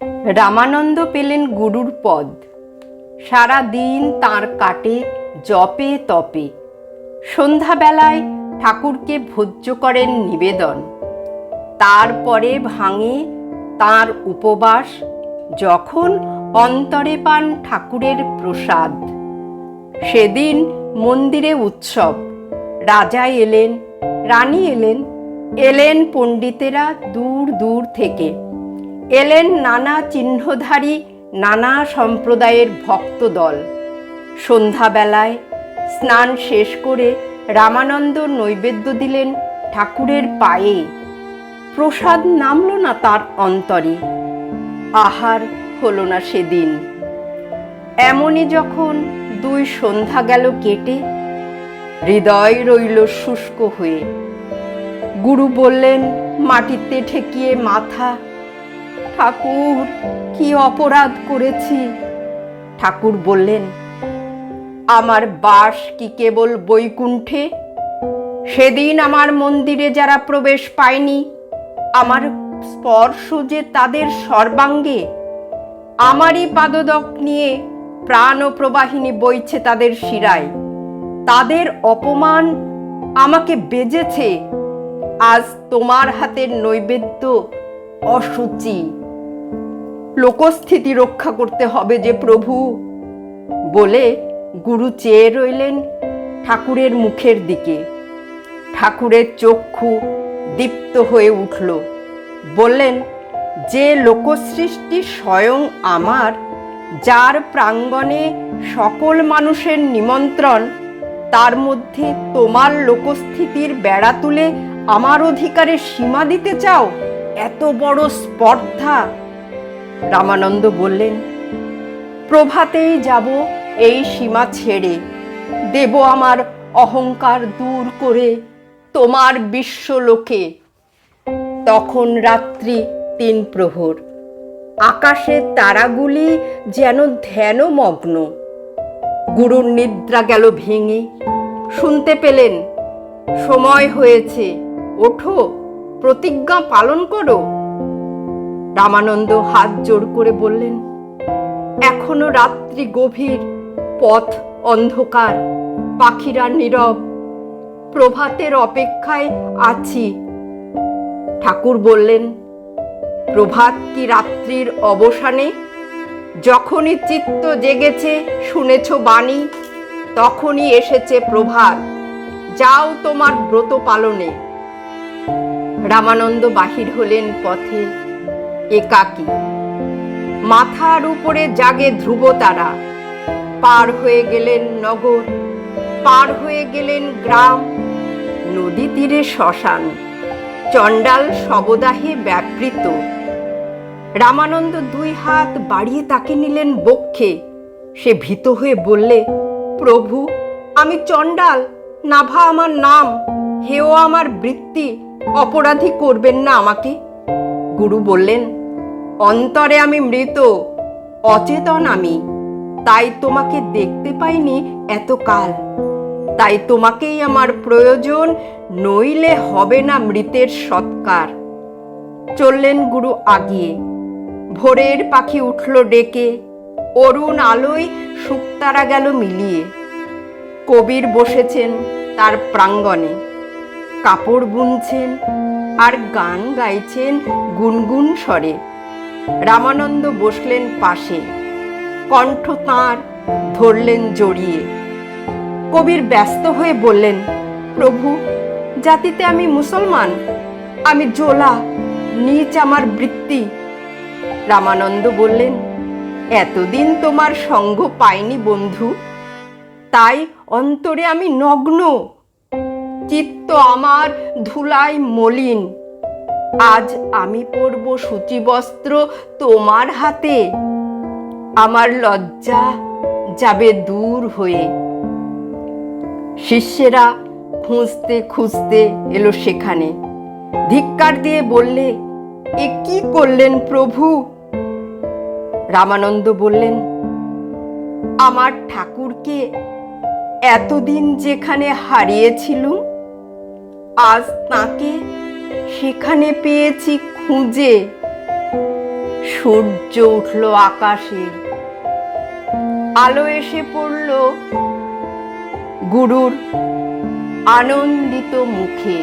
রামানন্দ পেলেন গুরুর পদ। সারা দিন তাঁর কাটে জপে তপে। সন্ধ্যাবেলায় ঠাকুরকে ভোজ্য করেন নিবেদন। তারপরে ভাঙে তাঁর উপবাস, যখন অন্তরে পান ঠাকুরের প্রসাদ। সেদিন মন্দিরে উৎসব। রাজা এলেন, রানী এলেন, এলেন পণ্ডিতেরা দূর দূর থেকে, এলেন নানা চিহ্নধারী নানা সম্প্রদায়ের ভক্তদল। সন্ধ্যাবেলায় স্নান শেষ করে রামানন্দ নৈবেদ্য দিলেন ঠাকুরের পায়ে। প্রসাদ নামল না তার অন্তরে, আহার হলো না সেদিন। এমনই যখন দুই সন্ধ্যা গেল কেটে, হৃদয় রইল শুষ্ক হয়ে। গুরু বললেন মাটিতে ঠেকিয়ে মাথা, ঠাকুর কি অপরাধ করেছি? ঠাকুর বললেন, আমার বাস কি কেবল বৈকুণ্ঠে? সেদিন আমার মন্দিরে যারা প্রবেশ পায়নি, আমার স্পর্শ যে তাদের সর্বাঙ্গে। আমারই পাদদক নিয়ে প্রাণ প্রবাহিনী বইছে তাদের শিরায়। তাদের অপমান আমাকে বেজেছে। আজ তোমার হাতের নৈবেদ্য অশুচি। লোকস্থিতি রক্ষা করতে হবে যে প্রভু। বলে গুরু চেয়ে রইলেন ঠাকুরের মুখের দিকে। ঠাকুরের চক্ষু দীপ্ত হয়ে উঠল। বললেন, যে লোকসৃষ্টি স্বয়ং আমার, যার প্রাঙ্গণে সকল মানুষের নিমন্ত্রণ, তার মধ্যে তোমার লোকস্থিতির বেড়া তুলে আমার অধিকারে সীমা দিতে চাও? এত বড় স্পর্ধা! রামানন্দ বললেন, প্রভাতেই যাব এই সীমা ছেড়ে, দেব আমার অহংকার দূর করে তোমার বিশ্বলোকে। তখন রাত্রি ৩ প্রহর। আকাশের তারাগুলি যেন ধ্যানমগ্ন। গুরুর নিদ্রা গেল ভেঙে। শুনতে পেলেন, সময় হয়েছে, ওঠো, প্রতিজ্ঞা পালন করো। রামানন্দ হাত জোড় করে বললেন, এখনো রাত্রি গভীর, পথ অন্ধকার, পাখিরা নীরব, প্রভাতের অপেক্ষায় আছি। ঠাকুর বললেন, প্রভাত কি রাত্রির অবসানে? যখনই চিত্ত জেগেছে, শুনেছ বাণী, তখনই এসেছে প্রভাত। যাও তোমার ব্রত পালনে। রামানন্দ বাহির হলেন পথে, একাকী। মাথার উপরে জাগে ধ্রুবতারা। পার হয়ে গেলেন নগর, পার হয়ে গেলেন গ্রাম। নদী তীরে শ্মশান, চণ্ডাল শবদাহে ব্যাপৃত। রামানন্দ 2 হাত বাড়িয়ে তাকে নিলেন বক্ষে। সে ভীত হয়ে বললে, প্রভু, আমি চণ্ডাল, নাভা আমার নাম, হেও আমার বৃত্তি, অপরাধী করবেন না আমাকে। গুরু বললেন, অন্তরে আমি মৃত, অচেতন আমি, তাই তোমাকে দেখতে পাইনি এতকাল। তাই তোমাকেই আমার প্রয়োজন, নইলে হবে না মৃতের সৎকার। চললেন গুরু আগিয়ে। ভোরের পাখি উঠল ডেকে, অরুণ আলোয় শুকতারা গেল মিলিয়ে। কবির বসেছেন তার প্রাঙ্গণে, কাপড় বুনছেন আর গান গাইছেন গুনগুন স্বরে। রামানন্দ বসলেন পাশে, কণ্ঠ তাঁর ধরলেন জড়িয়ে। কবির ব্যস্ত হয়ে বললেন, প্রভু, জাতিতে আমি মুসলমান, আমি জোলা, নীচ আমার বৃত্তি। রামানন্দ বললেন, এতদিন তোমার সঙ্গ পাইনি বন্ধু, তাই অন্তরে আমি নগ্ন। চিত্ত আমার ধুলায় মলিন। আজ আমি পরব সূচিবস্ত্র তোমার হাতে। আমার লজ্জা যাবে দূর হয়ে। শিষ্যেরা খুঁজতে খুঁজতে এলো সেখানে। ধিক্কার দিয়ে বললে, এ কি করলেন প্রভু? রামানন্দ বললেন, আমার ঠাকুরকে এতদিন যেখানে হারিয়েছিলুম, আজ তাকে সেখানে পেয়েছি খুঁজে। সূর্য উঠল আকাশে, আলো এসে পড়ল গুরুর আনন্দিত মুখে।